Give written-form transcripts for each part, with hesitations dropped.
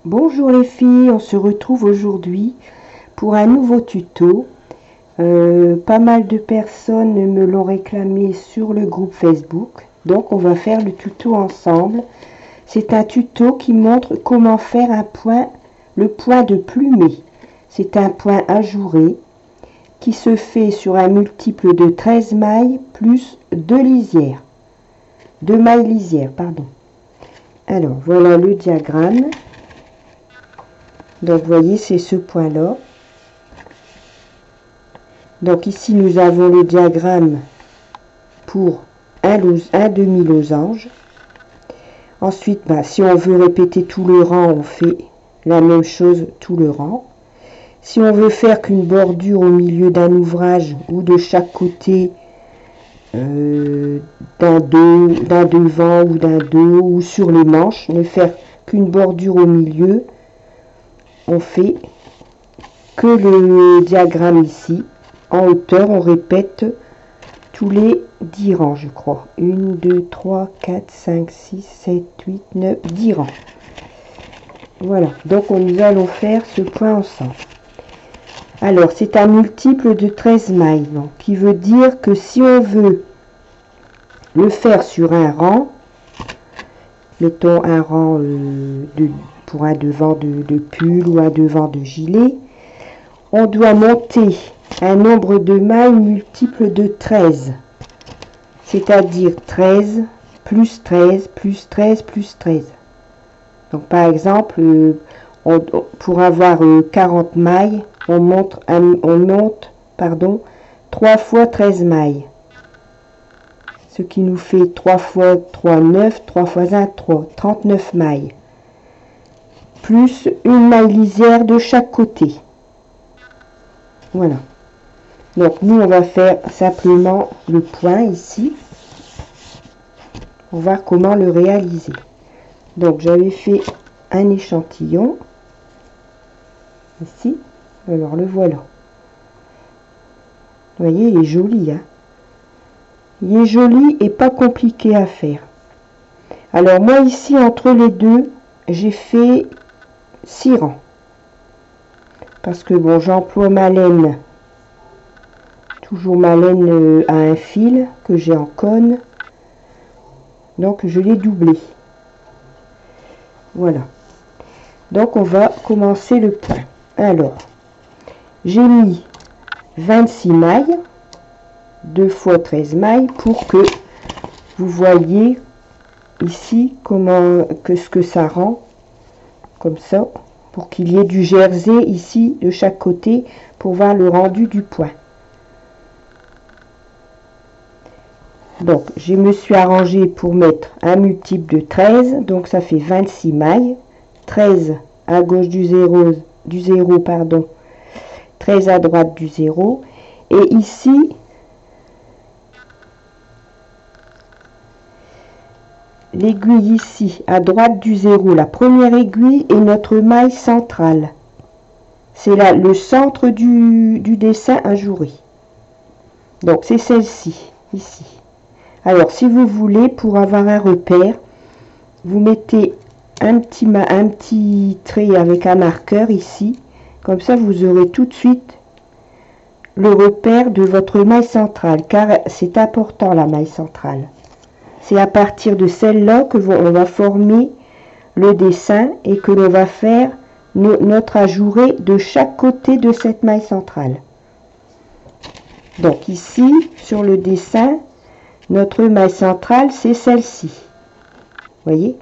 Bonjour les filles, on se retrouve aujourd'hui pour un nouveau tuto. Pas mal de personnes me l'ont réclamé sur le groupe Facebook, donc on va faire le tuto ensemble. C'est un tuto qui montre comment faire le point de plumet. C'est un point ajouré qui se fait sur un multiple de 13 mailles plus 2 lisières. 2 mailles lisières, pardon. Alors voilà le diagramme. Donc, vous voyez, c'est ce point-là. Donc, ici, nous avons le diagramme pour un demi-losange. Ensuite, si on veut répéter tout le rang, on fait la même chose tout le rang. Si on veut faire qu'une bordure au milieu d'un ouvrage ou de chaque côté, d'un devant ou d'un dos ou sur les manches, ne faire qu'une bordure au milieu, on fait que le diagramme ici. En hauteur, on répète tous les 10 rangs, je crois. 1, 2, 3, 4, 5, 6, 7, 8, 9, 10 rangs. Voilà, donc nous allons faire ce point ensemble. Alors, c'est un multiple de 13 mailles, donc, qui veut dire que si on veut le faire sur un rang, mettons un rang pour un devant de pull ou un devant de gilet, on doit monter un nombre de mailles multiple de 13, c'est-à-dire 13 plus 13 plus 13 plus 13. Donc par exemple, pour avoir 40 mailles, on monte 3 fois 13 mailles. Ce qui nous fait 3 fois 3, 9, 3 fois 1, 3, 39 mailles. Plus une maille lisière de chaque côté. Voilà. Donc nous on va faire simplement le point ici pour voir comment le réaliser. Donc j'avais fait un échantillon ici, alors le voilà. Vous voyez, il est joli, hein. Il est joli et pas compliqué à faire. Alors moi ici entre les deux, j'ai fait 6 rangs parce que bon, j'emploie ma laine. Toujours ma laine à un fil que j'ai en cône. Donc je l'ai doublé. Voilà. Donc on va commencer le point. Alors, j'ai mis 26 mailles, 2 fois 13 mailles pour que vous voyez ici ce que ça rend. Comme ça, pour qu'il y ait du jersey ici de chaque côté pour voir le rendu du point. Donc, je me suis arrangé pour mettre un multiple de 13, donc ça fait 26 mailles, 13 à gauche du 0, 13 à droite du 0, et ici, l'aiguille ici, à droite du 0, la première aiguille est notre maille centrale. C'est là le centre du dessin ajouré. Donc, c'est celle-ci, ici. Alors, si vous voulez, pour avoir un repère, vous mettez un petit trait avec un marqueur ici. Comme ça, vous aurez tout de suite le repère de votre maille centrale, car c'est important la maille centrale. C'est à partir de celle-là que on va former le dessin et que l'on va faire notre ajouré de chaque côté de cette maille centrale. Donc ici, sur le dessin, notre maille centrale, c'est celle-ci. Vous voyez?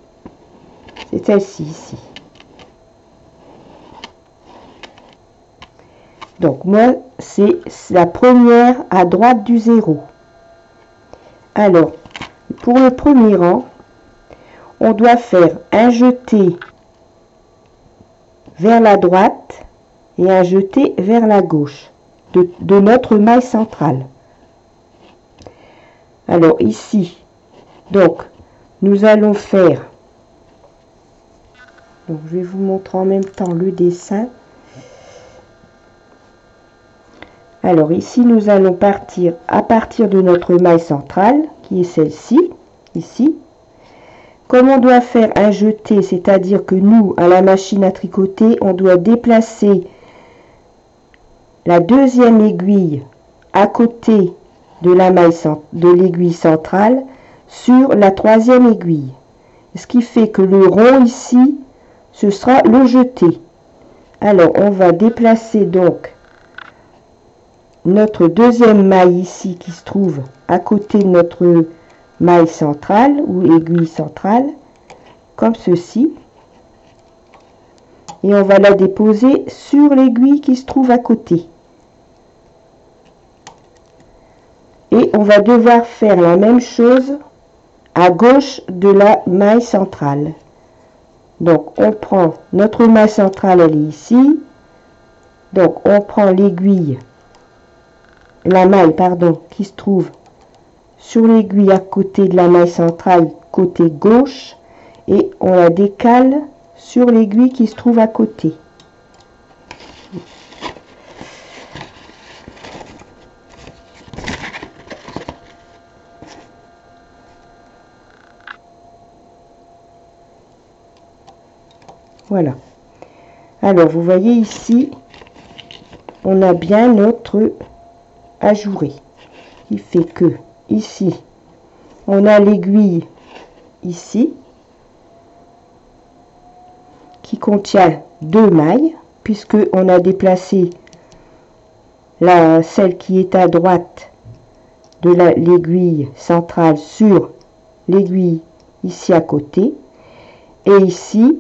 C'est celle-ci, ici. Donc, moi, c'est la première à droite du 0. Alors, pour le premier rang, on doit faire un jeté vers la droite et un jeté vers la gauche de notre maille centrale. Alors ici, donc, nous allons faire, donc je vais vous montrer en même temps le dessin. Alors ici, nous allons partir à partir de notre maille centrale, qui est celle-ci, ici. Comme on doit faire un jeté, c'est-à-dire que nous, à la machine à tricoter, on doit déplacer la deuxième aiguille à côté de l'aiguille centrale sur la troisième aiguille. Ce qui fait que le rond ici, ce sera le jeté. Alors, on va déplacer donc notre deuxième maille ici qui se trouve à côté de notre maille centrale ou aiguille centrale, comme ceci. Et on va la déposer sur l'aiguille qui se trouve à côté. Et on va devoir faire la même chose à gauche de la maille centrale. Donc, on prend notre maille centrale, elle est ici. Donc, on prend l'aiguille, la maille, pardon, qui se trouve sur l'aiguille à côté de la maille centrale, côté gauche, et on la décale sur l'aiguille qui se trouve à côté. Voilà. Alors, vous voyez ici, on a bien notre ajouré, qui fait que ici, on a l'aiguille ici, qui contient 2 mailles, puisque on a déplacé celle qui est à droite de l'aiguille centrale sur l'aiguille ici à côté. Et ici,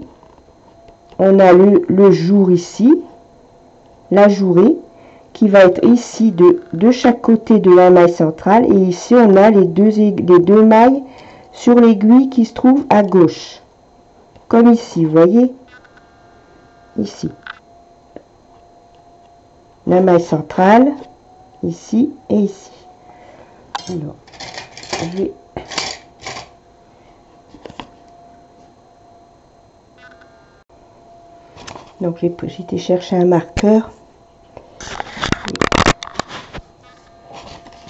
on a le jour ici, l'ajouré, qui va être ici de chaque côté de la maille centrale. Et ici, on a les deux mailles sur l'aiguille qui se trouve à gauche. Comme ici, vous voyez, ici. La maille centrale, ici et ici. Alors, je vais... Donc, j'ai été chercher un marqueur.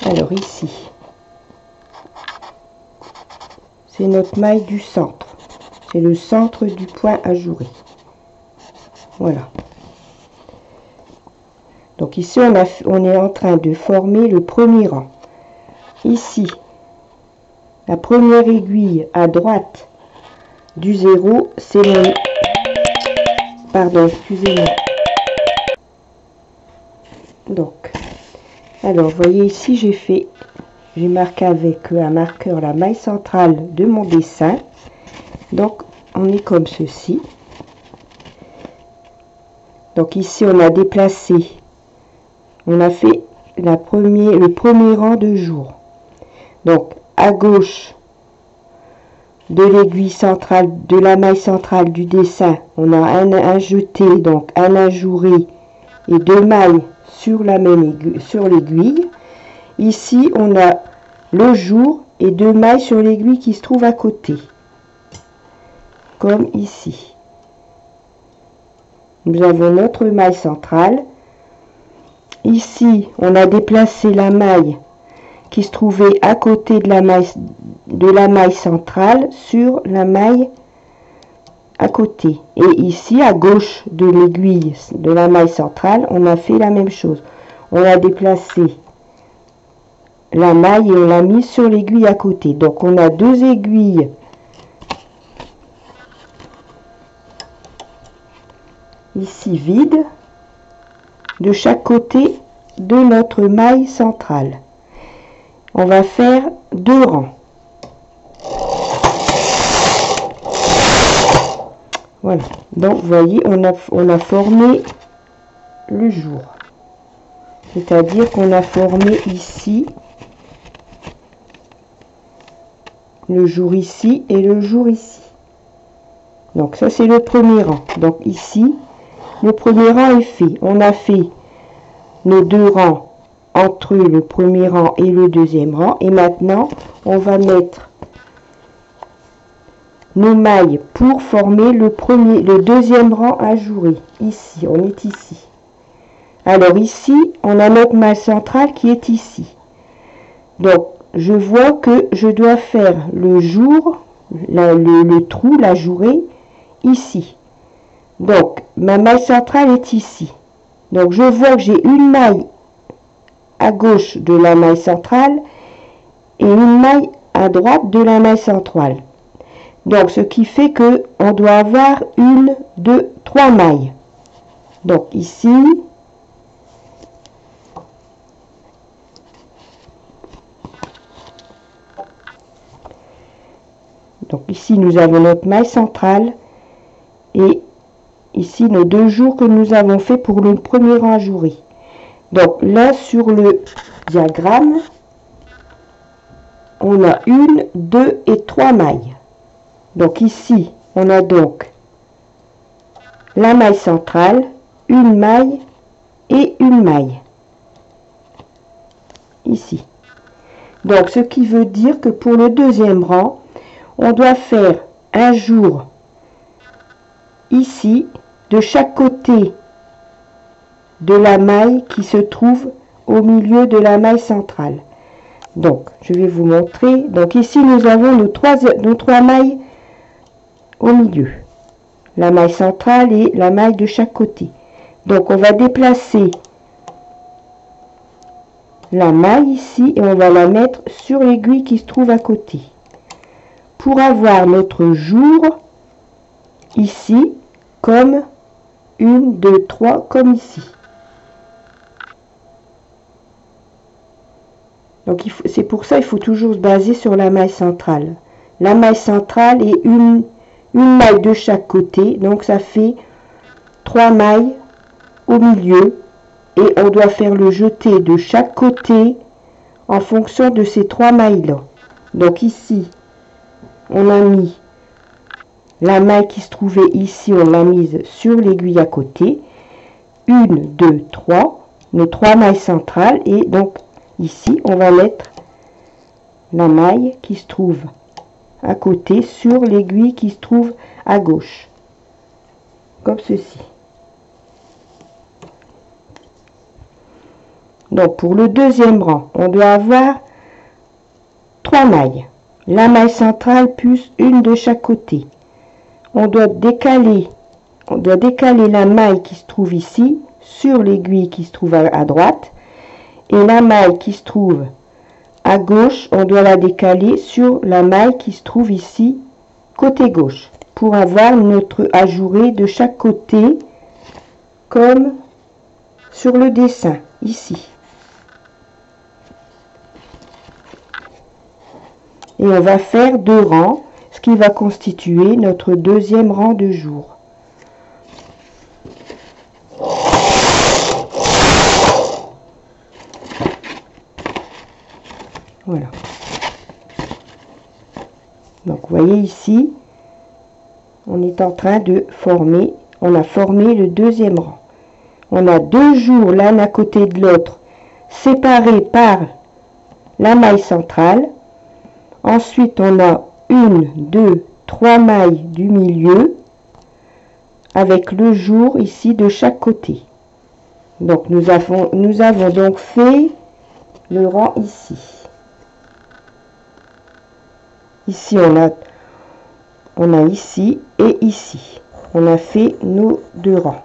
Alors, ici, c'est notre maille du centre. C'est le centre du point ajouré. Voilà. Donc, ici, on est en train de former le premier rang. Ici, la première aiguille à droite du 0, c'est le... Pardon, excusez-moi. Donc, alors, vous voyez ici, j'ai marqué avec un marqueur la maille centrale de mon dessin. Donc, on est comme ceci. Donc, ici, on a déplacé, on a fait le premier rang de jour. Donc, à gauche de l'aiguille centrale, de la maille centrale du dessin, on a un jeté, donc un ajouré et 2 mailles sur la même aiguille, sur l'aiguille. Ici, on a le jour et 2 mailles sur l'aiguille qui se trouve à côté, comme ici. Nous avons notre maille centrale. Ici, on a déplacé la maille qui se trouvait à côté de la maille centrale sur la maille à côté. Et ici, à gauche de l'aiguille de la maille centrale, on a fait la même chose. On a déplacé la maille et on l'a mise sur l'aiguille à côté. Donc, on a 2 aiguilles ici vides de chaque côté de notre maille centrale. On va faire 2 rangs. Voilà. Donc, vous voyez, on a formé le jour. C'est-à-dire qu'on a formé ici le jour ici et le jour ici. Donc, ça, c'est le premier rang. Donc, ici, le premier rang est fait. On a fait nos 2 rangs entre le premier rang et le deuxième rang. Et maintenant, on va mettre nos mailles pour former le deuxième rang ajouré. Ici, on est ici. Alors ici, on a notre maille centrale qui est ici. Donc, je vois que je dois faire le jour le trou, la jourée, ici. Donc, ma maille centrale est ici. Donc, je vois que j'ai une maille à gauche de la maille centrale et une maille à droite de la maille centrale. Donc, ce qui fait que on doit avoir 1, 2, 3 mailles. Donc, ici, nous avons notre maille centrale et ici nos 2 jours que nous avons fait pour le premier rang ajouré. Donc là sur le diagramme, on a 1, 2 et 3 mailles. Donc ici, on a donc la maille centrale, une maille et une maille. Ici. Donc ce qui veut dire que pour le deuxième rang, on doit faire un jour ici de chaque côté de la maille qui se trouve au milieu de la maille centrale. Donc, je vais vous montrer. Donc ici, nous avons nos trois mailles au milieu. La maille centrale et la maille de chaque côté. Donc, on va déplacer la maille ici et on va la mettre sur l'aiguille qui se trouve à côté. Pour avoir notre jour ici, comme 1, 2, 3, comme ici. Donc c'est pour ça qu'il faut toujours se baser sur la maille centrale. La maille centrale est une maille de chaque côté, donc ça fait 3 mailles au milieu et on doit faire le jeté de chaque côté en fonction de ces 3 mailles là. Donc ici, on a mis la maille qui se trouvait ici, on l'a mise sur l'aiguille à côté. 1, 2, 3, nos 3 mailles centrales et donc ici, on va mettre la maille qui se trouve à côté sur l'aiguille qui se trouve à gauche. Comme ceci. Donc, pour le deuxième rang, on doit avoir 3 mailles. La maille centrale plus une de chaque côté. On doit décaler la maille qui se trouve ici sur l'aiguille qui se trouve à droite. Et la maille qui se trouve à gauche, on doit la décaler sur la maille qui se trouve ici, côté gauche, pour avoir notre ajouré de chaque côté, comme sur le dessin, ici. Et on va faire 2 rangs, ce qui va constituer notre deuxième rang de jour. Voilà. Donc, vous voyez ici, on est en train de former, on a formé le deuxième rang. On a 2 jours l'un à côté de l'autre, séparés par la maille centrale. Ensuite, on a 1, 2, 3 mailles du milieu, avec le jour ici de chaque côté. Donc, nous avons donc fait le rang ici. Ici, on a ici et ici. On a fait nos 2 rangs.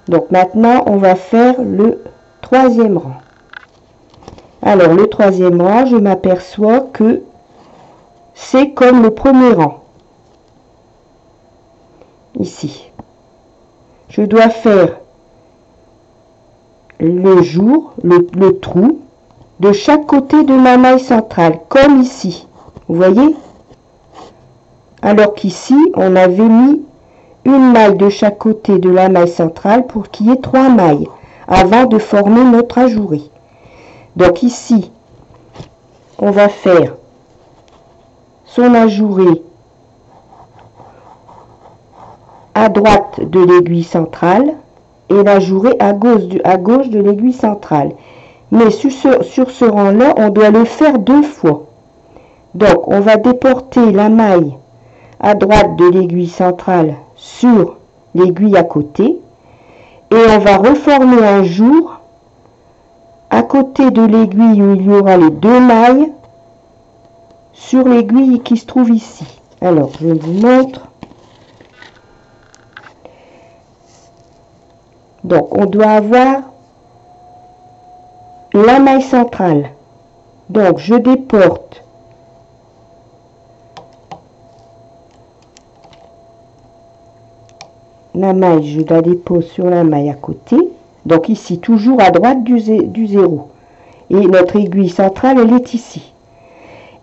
Donc maintenant, on va faire le troisième rang. Alors, le troisième rang, je m'aperçois que c'est comme le premier rang. Ici. Je dois faire le jour, le trou, de chaque côté de ma maille centrale, comme ici. Vous voyez? Alors qu'ici, on avait mis une maille de chaque côté de la maille centrale pour qu'il y ait 3 mailles avant de former notre ajouré. Donc ici, on va faire son ajouré à droite de l'aiguille centrale et l'ajouré à gauche de l'aiguille centrale. Mais sur ce rang-là, on doit le faire 2 fois. Donc, on va déporter la maille à droite de l'aiguille centrale sur l'aiguille à côté et on va reformer un jour à côté de l'aiguille où il y aura les 2 mailles sur l'aiguille qui se trouve ici. Alors, je vous montre. Donc, on doit avoir la maille centrale. Donc, je déporte la maille, je la dépose sur la maille à côté. Donc, ici, toujours à droite du 0. Et notre aiguille centrale, elle est ici.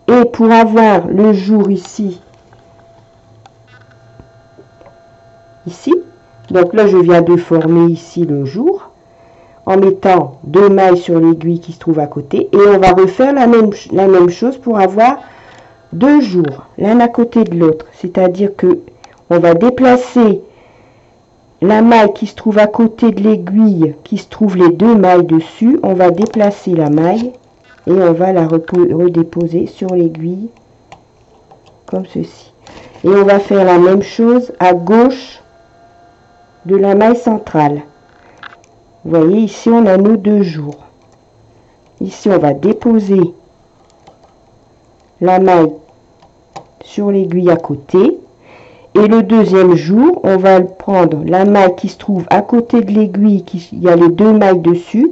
Et pour avoir le jour ici, donc là, je viens de former ici le jour, en mettant 2 mailles sur l'aiguille qui se trouve à côté. Et on va refaire la même chose pour avoir 2 jours, l'un à côté de l'autre. C'est-à-dire que on va déplacer la maille qui se trouve à côté de l'aiguille, qui se trouve les 2 mailles dessus. On va déplacer la maille et on va la redéposer sur l'aiguille, comme ceci. Et on va faire la même chose à gauche de la maille centrale. Vous voyez, ici, on a nos 2 jours. Ici, on va déposer la maille sur l'aiguille à côté. Et le deuxième jour, on va prendre la maille qui se trouve à côté de l'aiguille, il y a les 2 mailles dessus,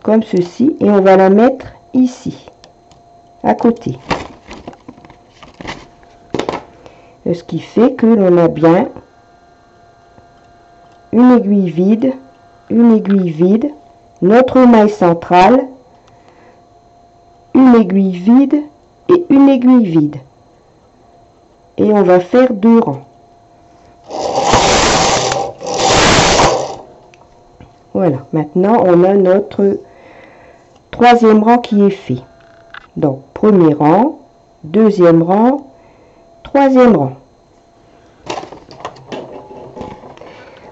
comme ceci, et on va la mettre ici, à côté. Ce qui fait que l'on a bien une aiguille vide, notre maille centrale, une aiguille vide et une aiguille vide. Et on va faire 2 rangs. Voilà, maintenant on a notre 3e rang qui est fait. Donc, 1er rang, 2e rang, 3e rang.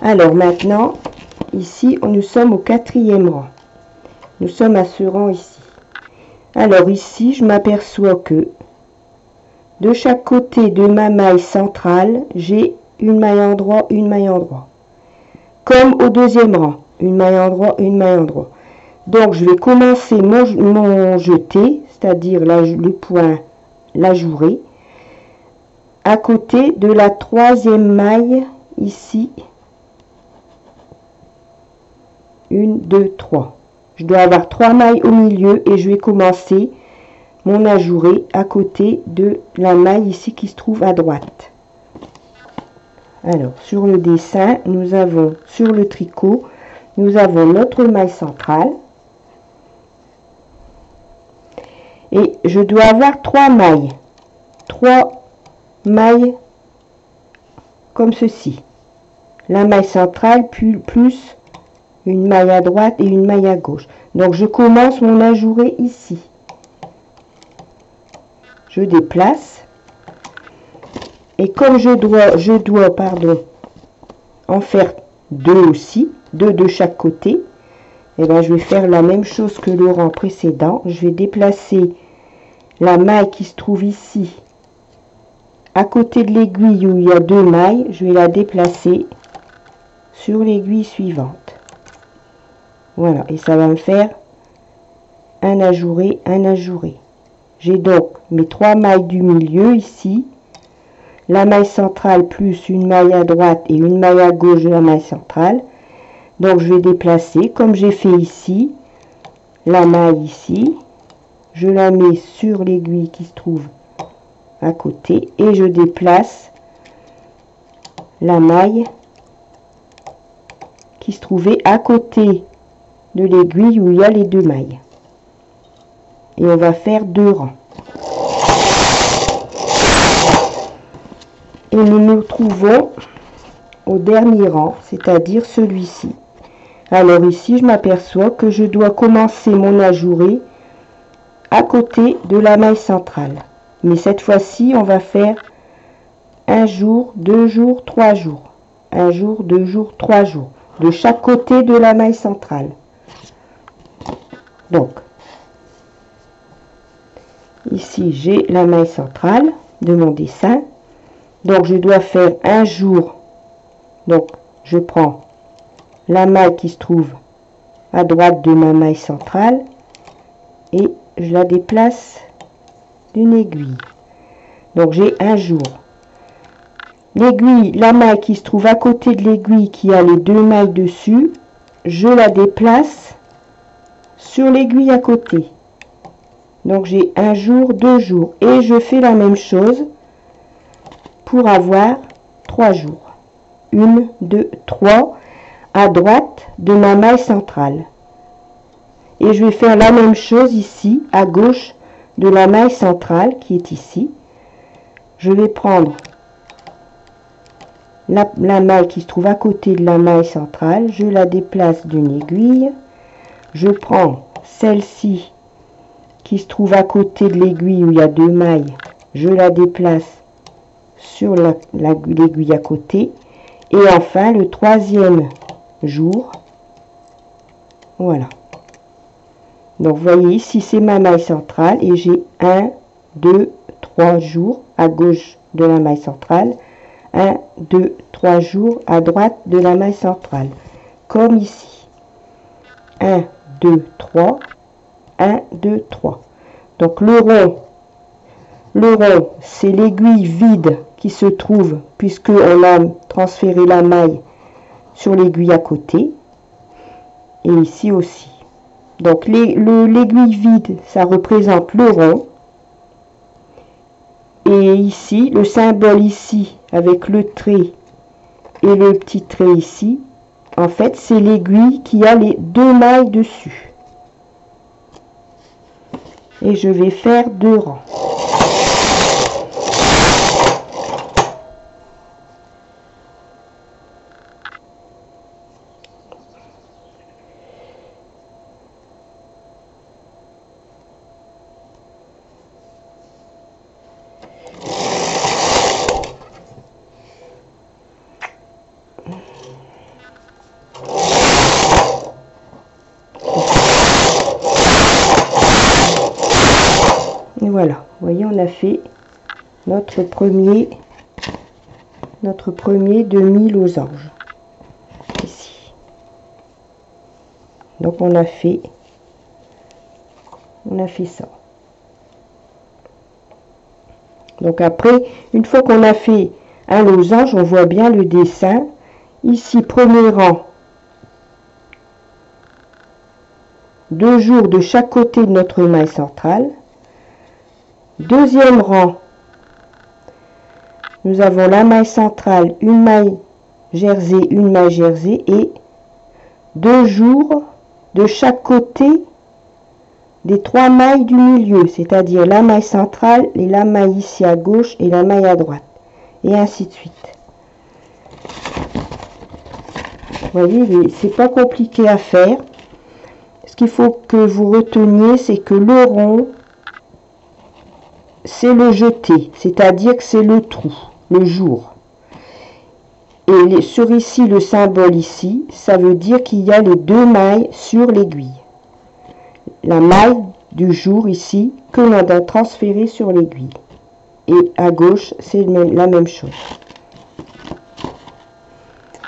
Alors maintenant, ici, nous sommes au 4e rang. Nous sommes à ce rang ici. Alors ici, je m'aperçois que de chaque côté de ma maille centrale, j'ai une maille endroit, une maille endroit. Comme au 2e rang, une maille endroit, une maille endroit. Donc je vais commencer mon jeté, c'est-à-dire le point, la jourée, à côté de la 3e maille ici. 1, 2, 3. Je dois avoir 3 mailles au milieu et je vais commencer mon ajouré à côté de la maille ici qui se trouve à droite. Alors, sur le dessin, nous avons, sur le tricot, nous avons notre maille centrale. Et je dois avoir 3 mailles. 3 mailles comme ceci. La maille centrale plus une maille à droite et une maille à gauche. Donc, je commence mon ajouré ici. Je déplace. Et comme je dois en faire 2 aussi, 2 de chaque côté, et bien je vais faire la même chose que le rang précédent. Je vais déplacer la maille qui se trouve ici, à côté de l'aiguille où il y a 2 mailles, je vais la déplacer sur l'aiguille suivante. Voilà, et ça va me faire un ajouré, un ajouré. J'ai donc mes 3 mailles du milieu ici, la maille centrale plus une maille à droite et une maille à gauche de la maille centrale. Donc je vais déplacer, comme j'ai fait ici, la maille ici, je la mets sur l'aiguille qui se trouve à côté et je déplace la maille qui se trouvait à côté de l'aiguille où il y a les 2 mailles. Et on va faire 2 rangs. Et nous nous trouvons au dernier rang, c'est-à-dire celui-ci. Alors ici, je m'aperçois que je dois commencer mon ajouré à côté de la maille centrale. Mais cette fois-ci, on va faire 1 jour, 2 jours, 3 jours. 1 jour, 2 jours, 3 jours. De chaque côté de la maille centrale. Donc, ici, j'ai la maille centrale de mon dessin. Donc, je dois faire 1 jour. Donc, je prends la maille qui se trouve à droite de ma maille centrale et je la déplace d'une aiguille. Donc j'ai un jour. L'aiguille, la maille qui se trouve à côté de l'aiguille qui a les deux mailles dessus, je la déplace sur l'aiguille à côté. Donc j'ai un jour, 2 jours. Et je fais la même chose pour avoir 3 jours. 1, 2, 3 à droite de ma maille centrale. Et je vais faire la même chose ici, à gauche de la maille centrale qui est ici. Je vais prendre la maille qui se trouve à côté de la maille centrale, je la déplace d'une aiguille. Je prends celle-ci qui se trouve à côté de l'aiguille où il y a 2 mailles, je la déplace sur l'aiguille à côté. Et enfin, le 3e jour, voilà. Donc, vous voyez, ici, c'est ma maille centrale et j'ai 1, 2, 3 jours à gauche de la maille centrale, 1, 2, 3 jours à droite de la maille centrale, comme ici. 1, 2, 3, 1, 2, 3. Donc, le rond, c'est l'aiguille vide qui se trouve, puisque on a transféré la maille sur l'aiguille à côté, et ici aussi. Donc l'aiguille vide, ça représente le rond, et ici, le symbole ici, avec le trait et le petit trait ici, en fait, c'est l'aiguille qui a les 2 mailles dessus. Et je vais faire 2 rangs. Et voilà, vous voyez, on a fait notre premier demi-losange ici. Donc on a fait ça. Donc après, une fois qu'on a fait un losange, on voit bien le dessin. Ici, premier rang, 2 jours de chaque côté de notre maille centrale. Deuxième rang, nous avons la maille centrale, une maille jersey, et 2 jours de chaque côté des 3 mailles du milieu, c'est-à-dire la maille centrale et la maille ici à gauche et la maille à droite, et ainsi de suite. Vous voyez, c'est pas compliqué à faire. Ce qu'il faut que vous reteniez, c'est que le rond, c'est le jeté, c'est-à-dire que c'est le trou, le jour. Et sur ici, le symbole ici, ça veut dire qu'il y a les 2 mailles sur l'aiguille. La maille du jour ici, que l'on a transféré sur l'aiguille. Et à gauche, c'est la même chose.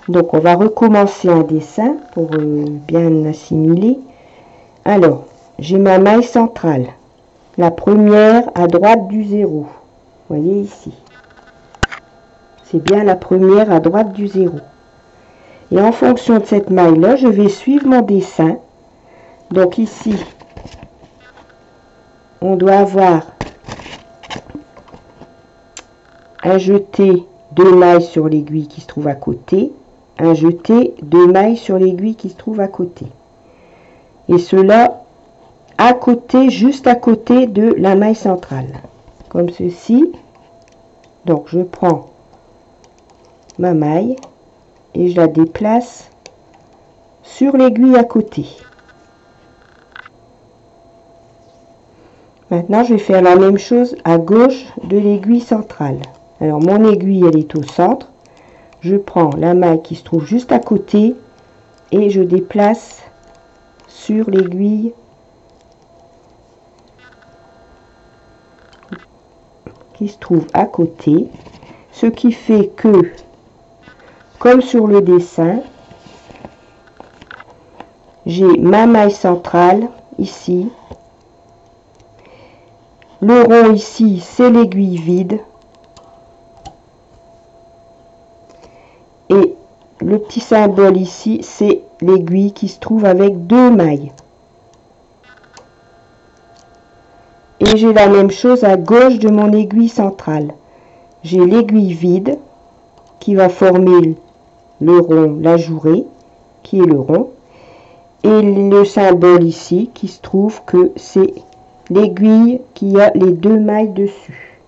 Donc, on va recommencer un dessin pour bien assimiler. Alors, j'ai ma maille centrale. La première à droite du 0. Vous voyez ici. C'est bien la première à droite du 0. Et en fonction de cette maille-là, je vais suivre mon dessin. Donc ici, on doit avoir un jeté 2 mailles sur l'aiguille qui se trouve à côté. Un jeté 2 mailles sur l'aiguille qui se trouve à côté. Et cela à côté, juste à côté de la maille centrale, comme ceci. Donc je prends ma maille et je la déplace sur l'aiguille à côté. Maintenant je vais faire la même chose à gauche de l'aiguille centrale. Alors mon aiguille, elle est au centre, je prends la maille qui se trouve juste à côté et je déplace sur l'aiguille qui se trouve à côté, ce qui fait que, comme sur le dessin, j'ai ma maille centrale ici, Le rond ici, c'est l'aiguille vide. Et le petit symbole ici, c'est l'aiguille qui se trouve avec 2 mailles. Et j'ai la même chose à gauche de mon aiguille centrale. J'ai l'aiguille vide qui va former le rond, la jourée, qui est le rond. Et le symbole ici qui se trouve que c'est l'aiguille qui a les 2 mailles dessus.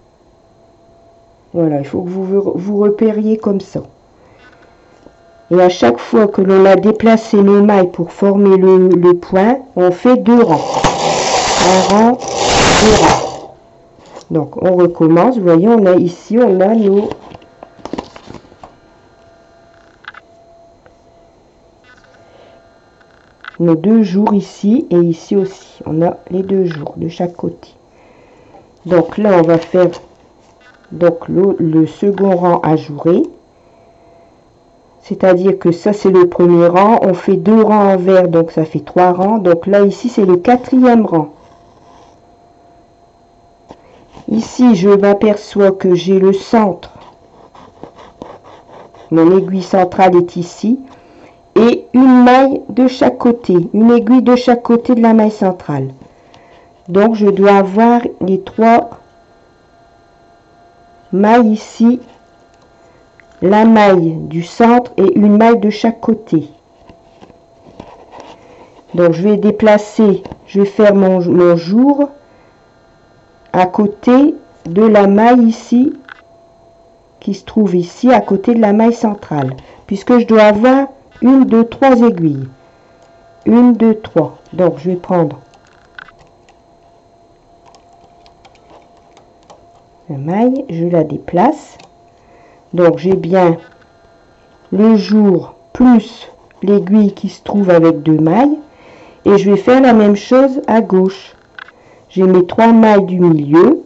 Voilà, il faut que vous repériez comme ça. Et à chaque fois que l'on a déplacé nos mailles pour former le point, on fait 2 rangs. Un rang, 2 rangs. Donc on recommence. Vous voyez, on a ici, on a nos 2 jours ici et ici aussi. On a les 2 jours de chaque côté. Donc là, on va faire donc le second rang ajouré. C'est-à-dire que ça, c'est le premier rang. On fait 2 rangs envers, donc ça fait 3 rangs. Donc là, ici, c'est le 4e rang. Ici, je m'aperçois que j'ai le centre. Mon aiguille centrale est ici. Et une maille de chaque côté. Une aiguille de chaque côté de la maille centrale. Donc, je dois avoir les 3 mailles ici. La maille du centre et une maille de chaque côté. Donc je vais déplacer, je vais faire mon jour à côté de la maille ici qui se trouve ici à côté de la maille centrale, puisque je dois avoir 1, 2, 3 aiguilles. 1, 2, 3. Donc je vais prendre la maille, je la déplace. Donc j'ai bien le jour plus l'aiguille qui se trouve avec 2 mailles. Et je vais faire la même chose à gauche. J'ai mes 3 mailles du milieu.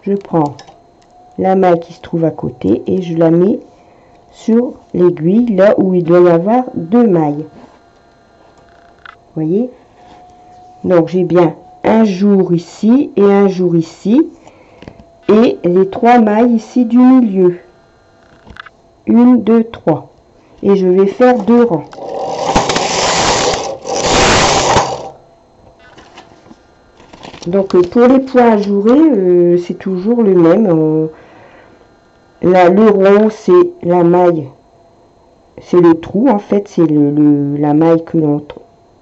Je prends la maille qui se trouve à côté et je la mets sur l'aiguille là où il doit y avoir 2 mailles. Vous voyez? Donc j'ai bien un jour ici et un jour ici. Et les 3 mailles ici du milieu. 1, 2, 3. Et je vais faire 2 rangs. Donc pour les points ajourés, c'est toujours le même. Le rond, c'est la maille. C'est le trou, en fait. C'est la maille que l'on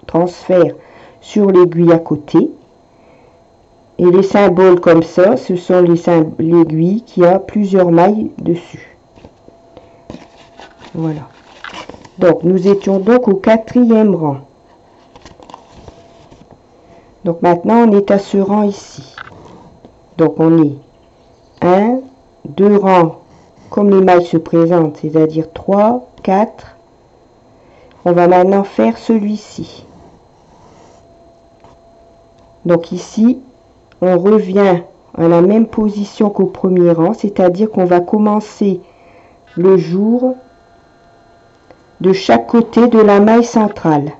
transfère sur l'aiguille à côté. Et les symboles comme ça, ce sont l'aiguille qui a plusieurs mailles dessus. Voilà. Donc, nous étions donc au 4e rang. Donc, maintenant, on est à ce rang ici. Donc, on est 1, 2 rangs, comme les mailles se présentent, c'est-à-dire 3, 4. On va maintenant faire celui-ci. Donc, ici, on revient à la même position qu'au premier rang, c'est-à-dire qu'on va commencer le jour de chaque côté de la maille centrale.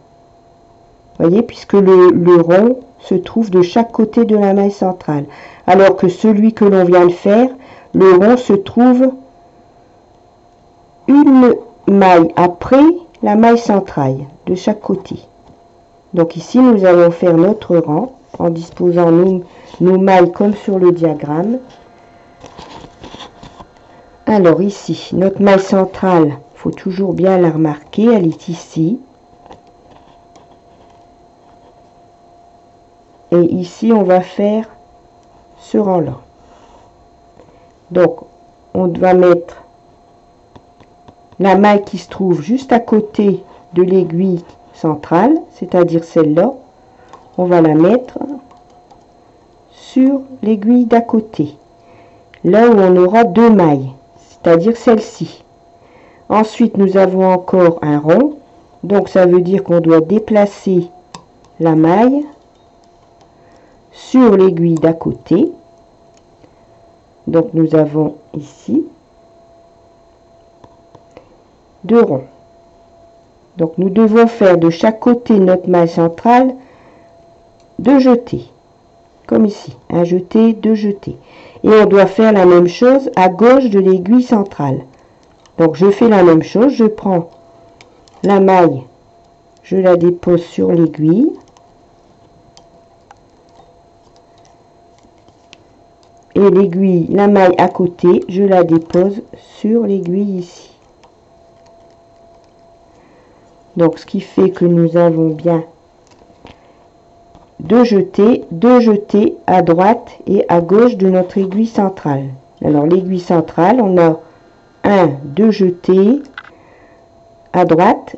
Vous voyez, puisque le rond se trouve de chaque côté de la maille centrale. Alors que celui que l'on vient de faire, le rond se trouve une maille après la maille centrale de chaque côté. Donc ici, nous allons faire notre rang en disposant nos mailles comme sur le diagramme. Alors ici, notre maille centrale, il faut toujours bien la remarquer, elle est ici. Et ici, on va faire ce rang-là. Donc, on va mettre la maille qui se trouve juste à côté de l'aiguille centrale, c'est-à-dire celle-là. On va la mettre sur l'aiguille d'à côté, là où on aura 2 mailles, c'est-à-dire celle-ci. Ensuite, nous avons encore un rond, donc ça veut dire qu'on doit déplacer la maille sur l'aiguille d'à côté. Donc nous avons ici 2 ronds. Donc nous devons faire de chaque côté de notre maille centrale 2 jetés. comme ici, un jeté, deux jetés. Et on doit faire la même chose à gauche de l'aiguille centrale. Donc je fais la même chose, je prends la maille, je la dépose sur l'aiguille. Et l'aiguille, la maille à côté, je la dépose sur l'aiguille ici. Donc ce qui fait que nous avons bien deux jetés à droite et à gauche de notre aiguille centrale. Alors l'aiguille centrale, on a deux jetés à droite,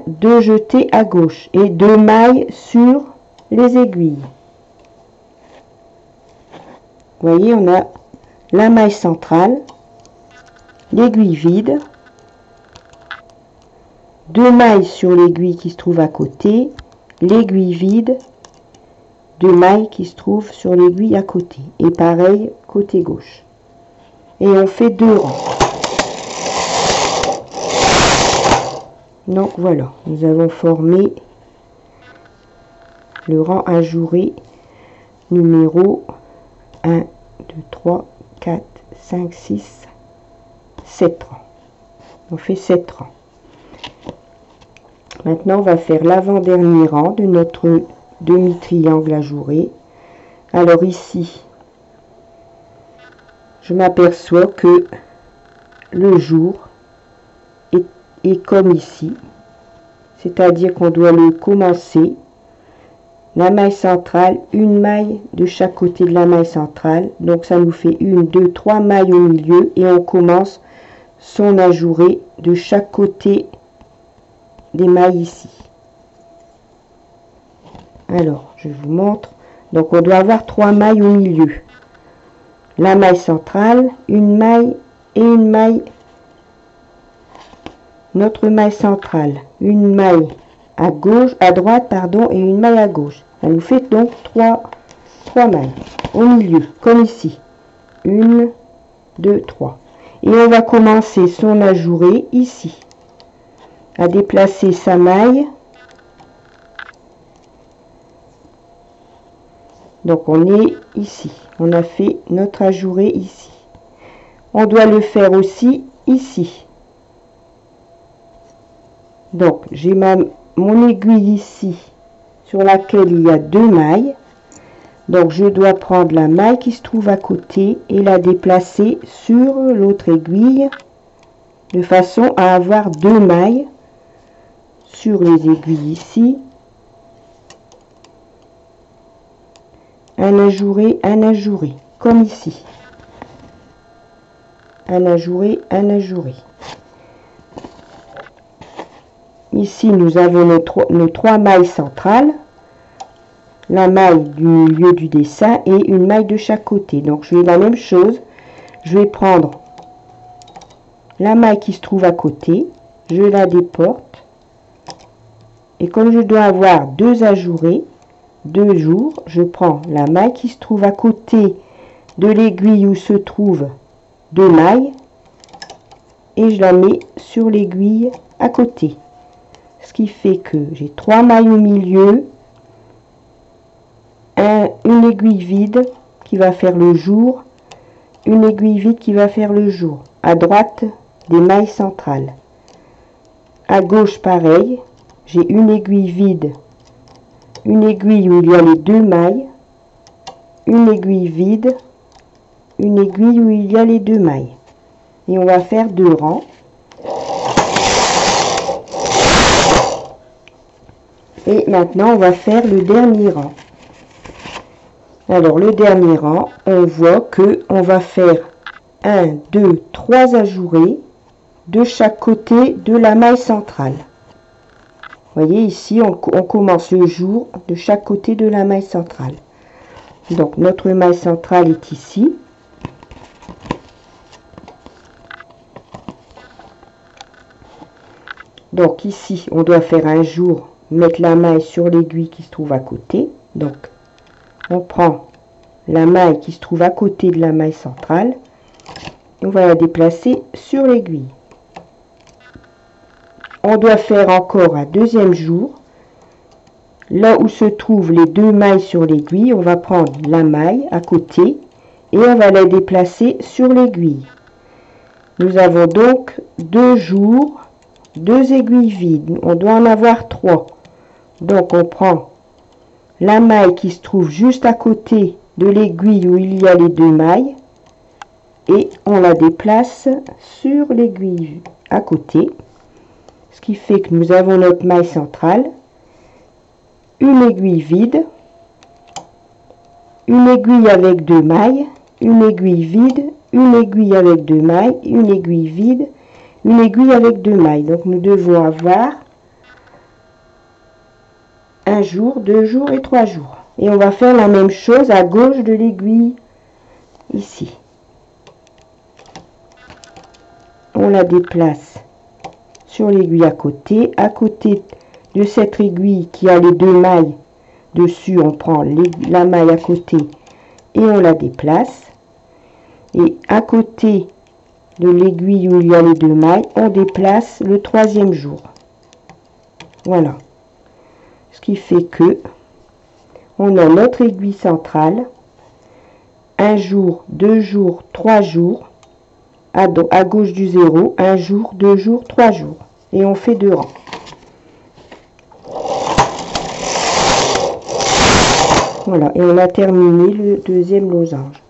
deux jetés à gauche et deux mailles sur les aiguilles. Vous voyez, on a la maille centrale, l'aiguille vide, deux mailles sur l'aiguille qui se trouve à côté, l'aiguille vide, deux mailles qui se trouvent sur l'aiguille à côté. Et pareil, côté gauche. Et on fait deux rangs. Donc voilà, nous avons formé le rang ajouré numéro 1, 2, 3, 4, 5, 6, 7 rangs. On fait 7 rangs. Maintenant, on va faire l'avant-dernier rang de notre demi-triangle ajouré. Alors ici, je m'aperçois que le jour est comme ici. C'est-à-dire qu'on doit le commencer. La maille centrale, une maille de chaque côté de la maille centrale. Donc ça nous fait 1, 2, 3 mailles au milieu. Et on commence son ajouré de chaque côté des mailles ici. Alors, je vous montre. Donc on doit avoir 3 mailles au milieu. La maille centrale, une maille et une maille. Notre maille centrale, une maille à gauche, à droite, pardon, et une maille à gauche. Ça nous fait donc 3 mailles au milieu, comme ici. 1, 2, 3. Et on va commencer son ajouré ici. À déplacer sa maille. Donc on est ici. On a fait notre ajouré ici. On doit le faire aussi ici. Donc j'ai mon aiguille ici sur laquelle il y a 2 mailles. Donc je dois prendre la maille qui se trouve à côté et la déplacer sur l'autre aiguille de façon à avoir 2 mailles sur les aiguilles ici. Un ajouré, comme ici. Un ajouré, un ajouré. Ici, nous avons nos 3 mailles centrales, la maille du milieu du dessin et une maille de chaque côté. Donc, je vais la même chose. Je vais prendre la maille qui se trouve à côté, je la déporte. Et comme je dois avoir 2 ajourés, 2 jours, je prends la maille qui se trouve à côté de l'aiguille où se trouvent 2 mailles et je la mets sur l'aiguille à côté. Ce qui fait que j'ai 3 mailles au milieu, une aiguille vide qui va faire le jour, une aiguille vide qui va faire le jour. À droite, des mailles centrales. À gauche, pareil, j'ai une aiguille vide, une aiguille où il y a les 2 mailles, une aiguille vide, une aiguille où il y a les 2 mailles. Et on va faire 2 rangs. Et maintenant, on va faire le dernier rang. Alors, le dernier rang, on voit que on va faire 1, 2, 3 ajourés de chaque côté de la maille centrale. Vous voyez, ici, on commence le jour de chaque côté de la maille centrale. Donc, notre maille centrale est ici. Donc, ici, on doit faire un jour, mettre la maille sur l'aiguille qui se trouve à côté. Donc, on prend la maille qui se trouve à côté de la maille centrale. On va la déplacer sur l'aiguille. On doit faire encore un deuxième jour là où se trouvent les deux mailles sur l'aiguille, on va prendre la maille à côté et on va la déplacer sur l'aiguille. Nous avons donc 2 jours, 2 aiguilles vides. On doit en avoir 3. Donc on prend la maille qui se trouve juste à côté de l'aiguille où il y a les deux mailles et on la déplace sur l'aiguille à côté. Ce qui fait que nous avons notre maille centrale, une aiguille vide, une aiguille avec deux mailles, une aiguille vide, une aiguille avec deux mailles, une aiguille vide, une aiguille avec deux mailles. Donc nous devons avoir 1 jour, 2 jours et 3 jours. Et on va faire la même chose à gauche de l'aiguille, ici. On la déplace sur l'aiguille à côté de cette aiguille qui a les deux mailles dessus, on prend la maille à côté et on la déplace. Et à côté de l'aiguille où il y a les deux mailles, on déplace le 3e jour. Voilà. Ce qui fait que on a notre aiguille centrale, 1 jour, 2 jours, 3 jours, à gauche du 0, 1 jour, 2 jours, 3 jours. Et on fait 2 rangs. Voilà, et on a terminé le 2e losange.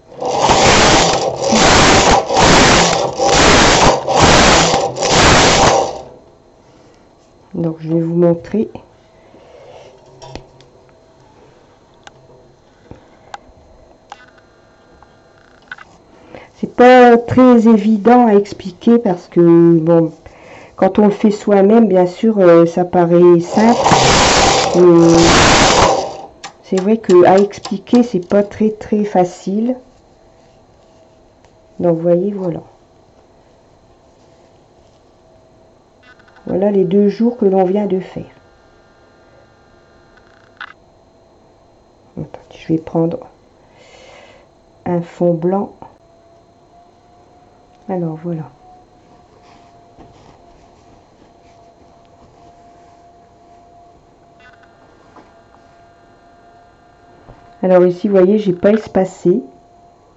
Donc je vais vous montrer. C'est pas très évident à expliquer parce que bon, quand on le fait soi-même, bien sûr, ça paraît simple. C'est vrai que à expliquer, c'est pas très facile. Donc vous voyez, voilà. Voilà les 2 jours que l'on vient de faire. Attendez, je vais prendre un fond blanc. Alors voilà. Alors ici, vous voyez, j'ai pas espacé.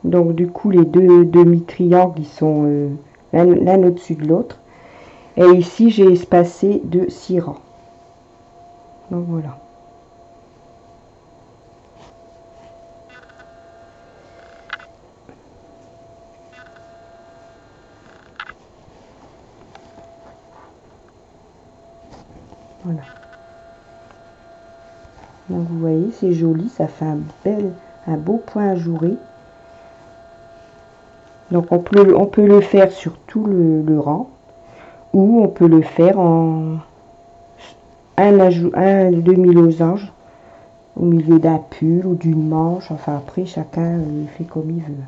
Donc du coup, les deux demi-triangles, ils sont l'un au-dessus de l'autre. Et ici, j'ai espacé de 6 rangs. Donc voilà. Voilà. Donc vous voyez, c'est joli, ça fait un beau point ajouré. Donc on peut le faire sur tout le rang, ou on peut le faire en un demi-losange au milieu d'un pull ou d'une manche. Enfin après, chacun fait comme il veut.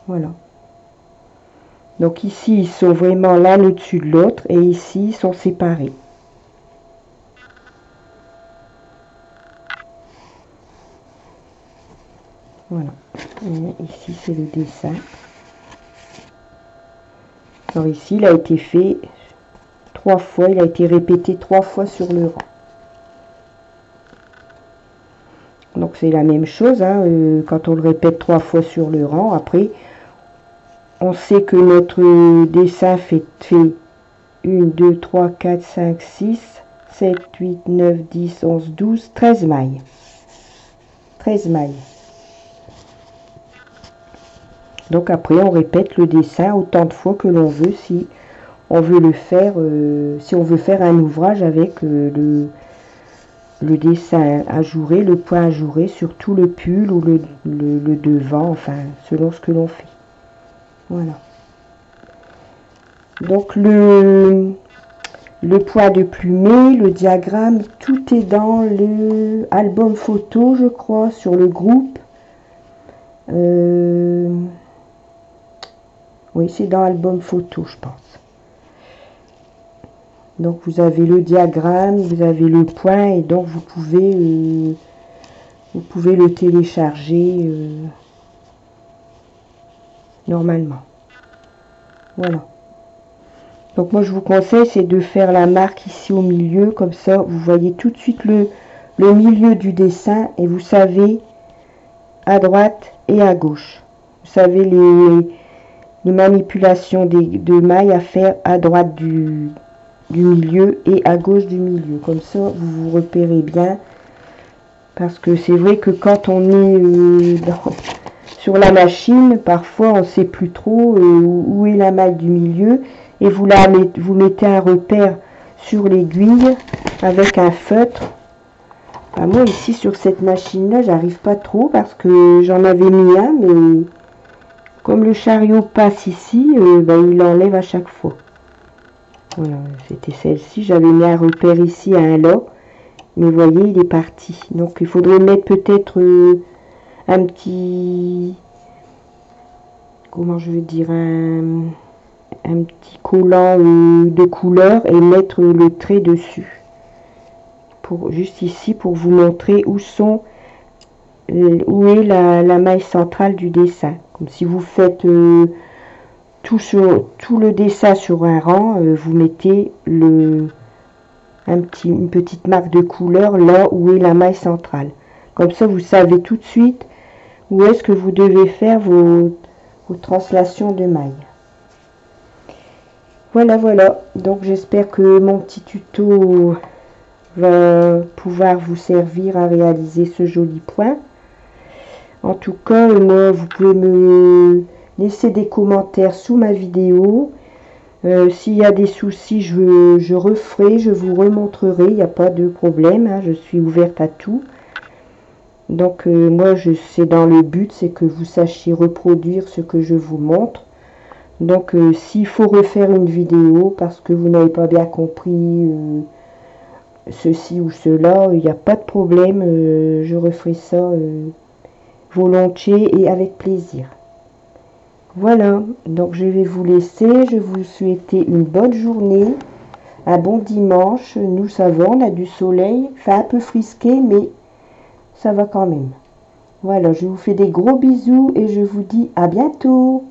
Voilà. Donc ici, ils sont vraiment l'un au-dessus de l'autre, et ici, ils sont séparés. Voilà. Et ici, c'est le dessin. Alors ici, il a été fait 3 fois, il a été répété 3 fois sur le rang. Donc c'est la même chose, hein, quand on le répète 3 fois sur le rang. Après, on sait que notre dessin fait 1, 2, 3, 4, 5, 6, 7, 8, 9, 10, 11, 12, 13 mailles. 13 mailles. Donc après, on répète le dessin autant de fois que l'on veut si on veut le faire, si on veut faire un ouvrage avec le dessin ajouré, le point ajouré sur tout le pull ou le devant, enfin, selon ce que l'on fait. Voilà. Donc le point de plumet, le diagramme, tout est dans le album photo, je crois, sur le groupe. Oui, c'est dans album photo, je pense. Donc vous avez le diagramme, vous avez le point, et donc vous pouvez le télécharger normalement. Voilà. Donc moi je vous conseille, c'est de faire la marque ici au milieu, comme ça vous voyez tout de suite le le milieu du dessin et vous savez à droite et à gauche. Vous savez les manipulations de mailles à faire à droite du milieu et à gauche du milieu. Comme ça, vous vous repérez bien. Parce que c'est vrai que quand on est sur la machine, parfois on ne sait plus trop où est la maille du milieu. Et vous mettez un repère sur l'aiguille avec un feutre. Moi ici sur cette machine là, j'arrive pas trop parce que j'en avais mis un, mais comme le chariot passe ici, il l'enlève à chaque fois. Voilà, c'était celle-ci, j'avais mis un repère ici à un lot, mais vous voyez il est parti. Donc il faudrait mettre peut-être un petit, comment je veux dire, un petit collant de couleur et mettre le trait dessus. Juste ici pour vous montrer où est la maille centrale du dessin. Comme si vous faites tout le dessin sur un rang, vous mettez une petite marque de couleur là où est la maille centrale. Comme ça vous savez tout de suite où est-ce que vous devez faire vos translations de mailles. Voilà, donc j'espère que mon petit tuto va pouvoir vous servir à réaliser ce joli point. En tout cas, moi, vous pouvez me laisser des commentaires sous ma vidéo. S'il y a des soucis, je referai, je vous remontrerai, il n'y a pas de problème, hein, je suis ouverte à tout. Donc moi, c'est dans le but, c'est que vous sachiez reproduire ce que je vous montre. Donc s'il faut refaire une vidéo parce que vous n'avez pas bien compris ceci ou cela, il n'y a pas de problème, je referai ça volontiers et avec plaisir. Voilà, donc je vais vous laisser, je vous souhaite une bonne journée, un bon dimanche. Nous savons, on a du soleil, fait un peu frisqué, mais ça va quand même. Voilà, je vous fais des gros bisous et je vous dis à bientôt.